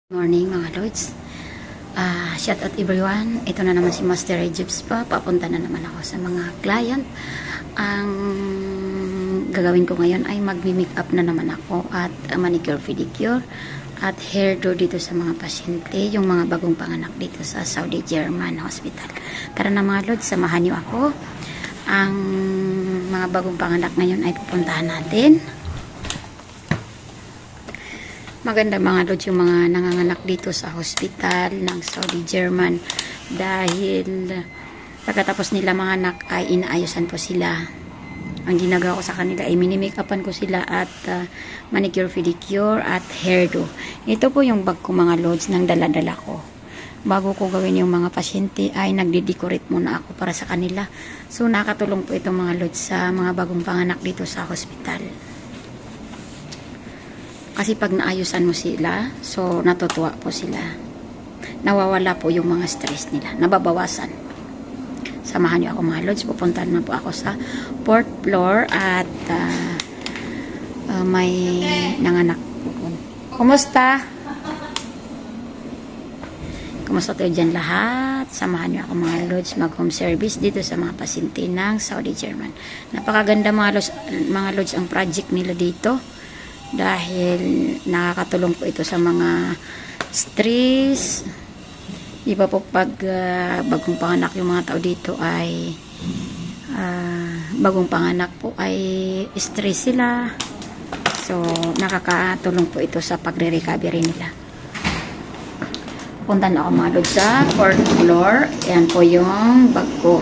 Morning mga Lords. Shout out everyone. Ito na naman si Master Egypts pa. Papunta na naman ako sa mga client. Ang gagawin ko ngayon ay magmi-make up na naman ako at manicure, pedicure at hairdo dito sa mga pasyente, yung mga bagong panganak dito sa Saudi German Hospital. Tara na mga Lords, samahan niyo ako. Ang mga bagong panganak ngayon ay pupuntahan natin. Maganda mga Lords yung mga nanganganak dito sa hospital ng Saudi German dahil pagkatapos nila mga anak ay inaayusan po sila. Ang ginagawa ko sa kanila ay mini-makeupan ko sila at manicure, pedicure at hairdo. Ito po yung bag ko mga Lords ng dala-dala ko. Bago ko gawin yung mga pasyente ay nagde-decorate muna ako para sa kanila. So nakatulong po itong mga Lords sa mga bagong panganak dito sa hospital. Kasi pag naayusan mo sila, so natutuwa po sila. Nawawala po yung mga stress nila. Nababawasan. Samahan niyo ako mga Lords. Pupuntahan na po ako sa 4th floor at may nanganak po. Kumusta? Kumusta tayo dyan lahat? Samahan niyo ako mga Lords mag-home service dito sa mga pasyente ng Saudi German. Napakaganda mga Lords ang project nila dito. Dahil nakakatulong po ito sa mga stress. Iba po pag bagong panganak yung mga tao dito ay bagong panganak po ay stress sila. So nakakatulong po ito sa pagre-recovery nila. Punta na ako mga Lords sa 4th floor. Ayan po yung bag ko.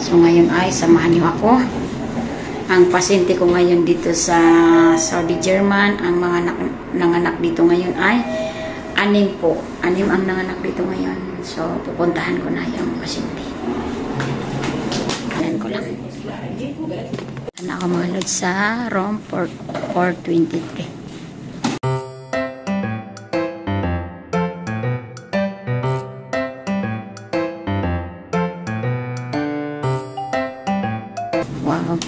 So ngayon ay samahan niyo ako. Ang pasyente ko ngayon dito sa Saudi German, ang mga nanganak dito ngayon ay 6 po. 6 ang nanganak dito ngayon. So, pupuntahan ko na yung pasyente. Ayan ko lang. Ayan ako mga Lords sa room 423. Wow.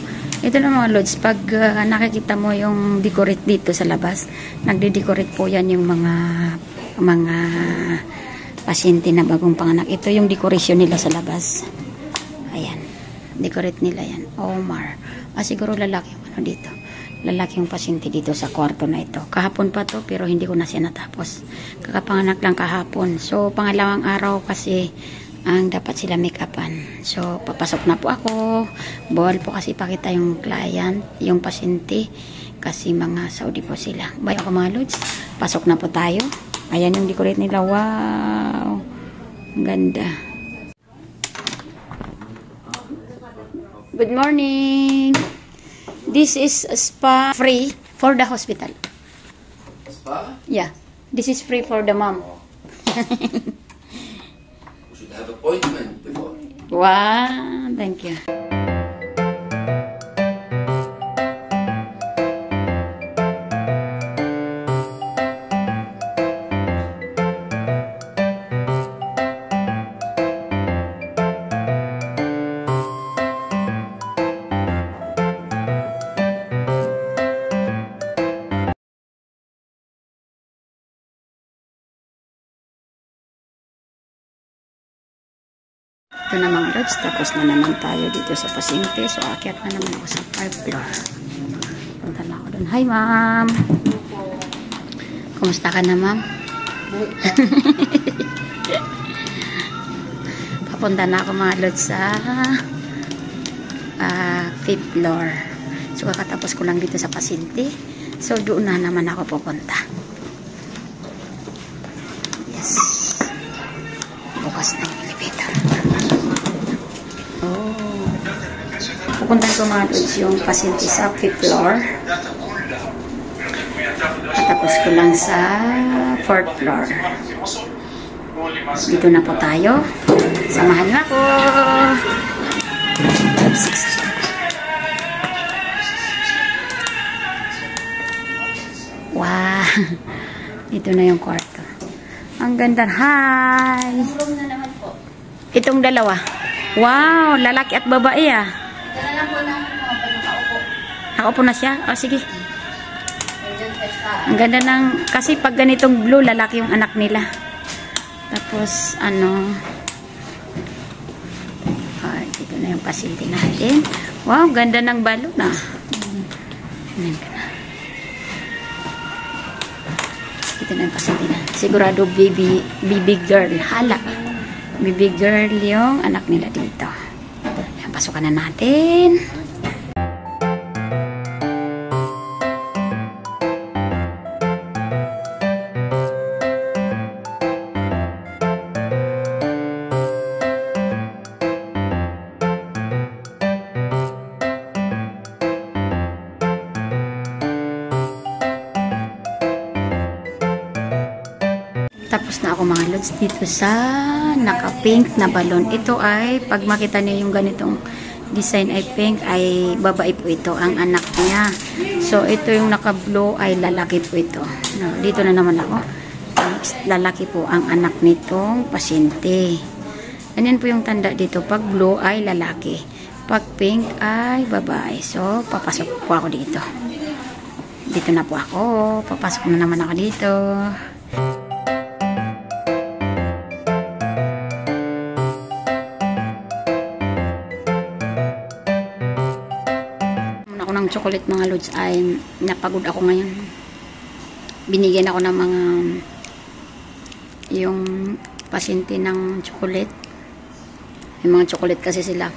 Ito na mga Lords, pag nakikita mo yung decorate dito sa labas, nagde-decorate po yan yung mga pasyente na bagong panganak. Ito yung decoration nila sa labas. Ayan. Decorate nila yan. Omar. Siguro lalaki yung ano dito. Lalaki yung pasyente dito sa kwarto na ito. Kahapon pa to, pero hindi ko na siya natapos. Kakapanganak lang kahapon. So, pangalawang araw kasi ang dapat sila make-upan. So, papasok na po ako. Bawal po kasi pakita yung client, yung pasyente. Kasi mga Saudi po sila. Bye ako mga Lords. Pasok na po tayo. Ayan yung decorate nila. Wow! Ganda. Good morning! This is a spa free for the hospital. Spa? Yeah. This is free for the mom. Have appointment before. Wow, thank you. Ito na mga Lords, tapos na naman tayo dito sa pasyente. So, aakyat na naman ako sa 5th floor. Punta na ako doon. Hi, ma'am! Kumusta ka na, ma'am? Papunta na ako mga Lords sa 5th floor. So, kakatapos ko lang dito sa pasyente. So, doon na naman ako pupunta. Yes. Bukas na yung elevator. Pupuntahan ko mga Lords yung pasyente sa 5th floor. Tapos ko lang sa 4th floor. Dito na po tayo. Samahan niyo ako. Wow. Dito na yung kwarto. Ang ganda. Hi. Itong dalawa. Wow, lalaki at babae ah. Nakaupo na siya? O, sige. Ang ganda ng, kasi pag ganitong blue, lalaki yung anak nila. Tapos, dito na yung pasyente natin. Wow, ganda ng balon na. Dito na yung pasyente na. Sigurado baby girl. Hala. Baby girl yung anak nila dito. Yan, pasukan na natin. Tapos na ako mga lods dito sa naka-pink na balon. Ito ay, pag makita niyo yung ganitong design ay pink, ay babae po ito, ang anak niya. So, ito yung naka-blue ay lalaki po ito. No, dito na naman ako. Lalaki po ang anak nitong pasyente. Ganyan po yung tanda dito. Pag blue ay lalaki. Pag pink ay babae. So, papasok po ako dito. Dito na po ako. Papasok na naman ako dito. Ng chocolate mga lods ay napagod ako ngayon. Binigyan ako ng mga yung pasyente ng chocolate. May mga chocolate kasi sila.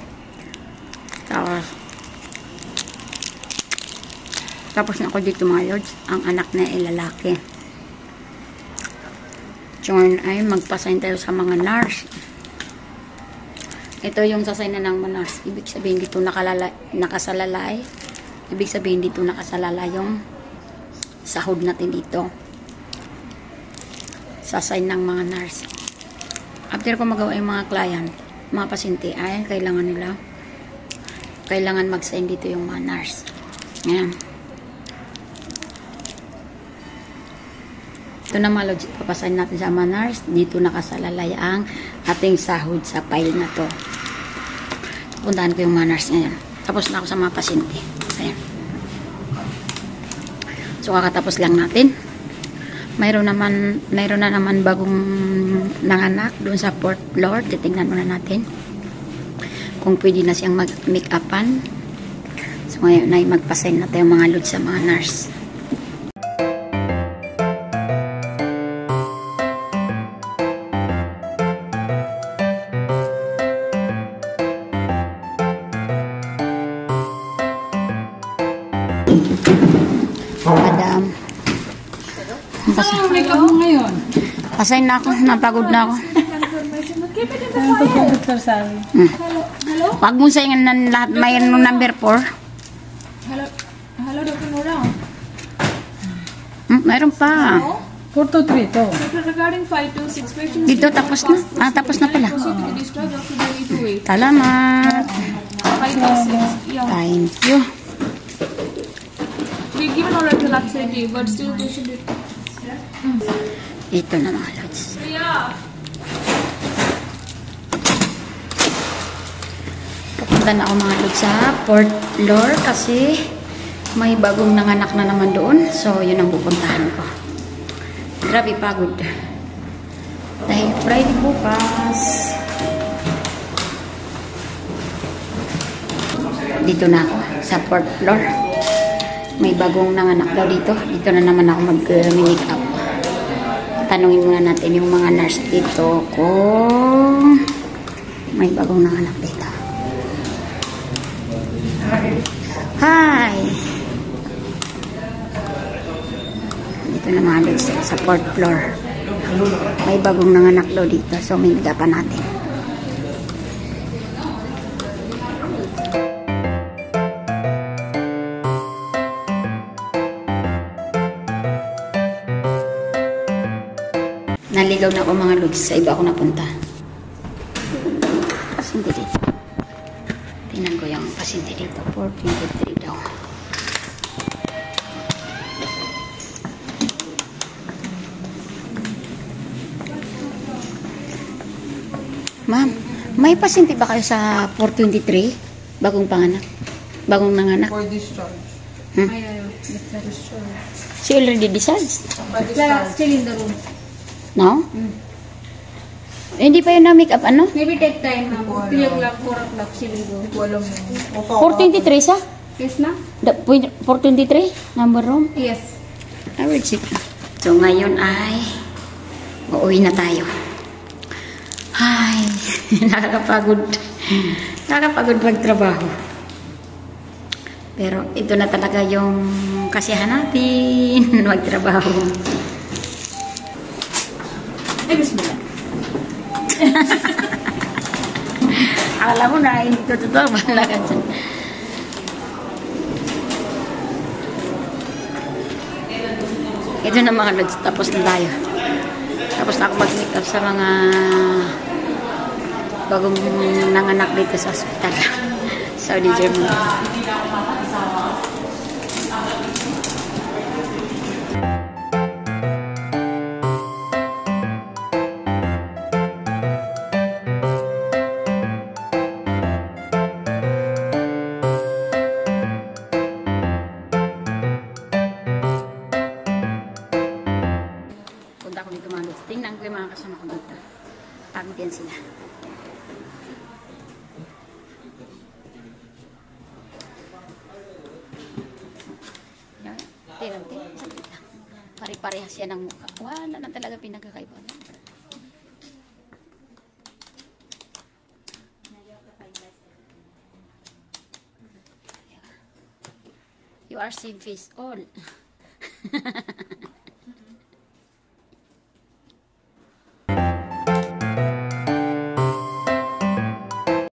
Tapos na ako dito mga lods. Ang anak na ay lalaki. So ay magpasign tayo sa mga nurse. Ito yung sasign na ng mga nurse. Ibig sabihin dito nakasalalay. Ibig sabihin dito nakasalala yung sahod natin dito. Sa sign ng mga nurse. After ko magawa yung mga client, mga pasyente, ay kailangan mag-sign dito yung mga nurse. Ayan. Ito na mga lods, papasign natin sa mga nurse. Dito nakasalalay ang ating sahod sa file na to. Puntahan ko yung mga nurse ngayon. Tapos na ako sa mga pasyente. Ayan. So, kakatapos lang natin. Mayroon na naman bagong nanganak doon sa 4th floor. Titingnan muna natin kung pwede na siyang mag-make-upan. So, ngayon ay magpasign na tayo mga lods sa mga nurse. Madam. Saan ang make-up mo ngayon? Pasay na ako. Napagod na ako. Anong pagpapagod sabi? Huwag mo sayin ng lahat. Mayroon ng number 4. Hello, Dr. Nora. Mayroon pa. 4 to 3 to. Regarding 5 to 6 patients, Dito tapos na. Tapos na pala. discharge after the need to wait. Salamat. 5 to 6. Yeah. Thank you. We given already laxative, but still patient. Ito na mga lods. Yeah. Pupunta na ako mga lods sa 4th floor kasi may bagong nanganak na naman doon. So, yun ang pupuntahan ko. Grabe pagod. Dahil Friday bukas. Dito na ako sa 4th floor. May bagong nanganak daw dito. Dito na naman ako mag-make up. Tanungin muna natin yung mga nurse dito kung may bagong nanganak dito. Hi! Dito na mga lods sa 4th floor. May bagong nanganak daw dito. So, may nagapan natin. Naligaw na ako mga lods. Sa iba ako napunta. Pasyente dito. Tingnan ko yung pasyente dito. 423 daw. Ma'am, may pasyente ba kayo sa 423? Bagong panganak? Bagong nanganak? For discharge. Hmm? It's a discharge. She already decides. Still in the room. No? Hindi pa yun na make up, ano? Maybe take time, ma'am. 3 o'clock, 4 o'clock, she will go. 423 sa? Yes, ma'am? 423? Number room? Yes. I will check. So, ngayon ay uuwi na tayo. Ay, nakakapagod. Nakakapagod magtrabaho. Pero ito na talaga yung kasiyahan natin magtrabaho. Ay, bismillah. Akala mo na, hindi ko totoo. Bahala ka dyan. Ito na mga lods. Tapos na tayo. Tapos na ako mag-make up sa mga bagong nanganak dito sa hospital. Saudi, Germany. Punta ako dito mga lods. Tingnan ko yung mga kasama ko dito. Pagod yan sila. Pare-parehas yan ang mukha. Wala na talaga pinagkakaiba. You are same face all.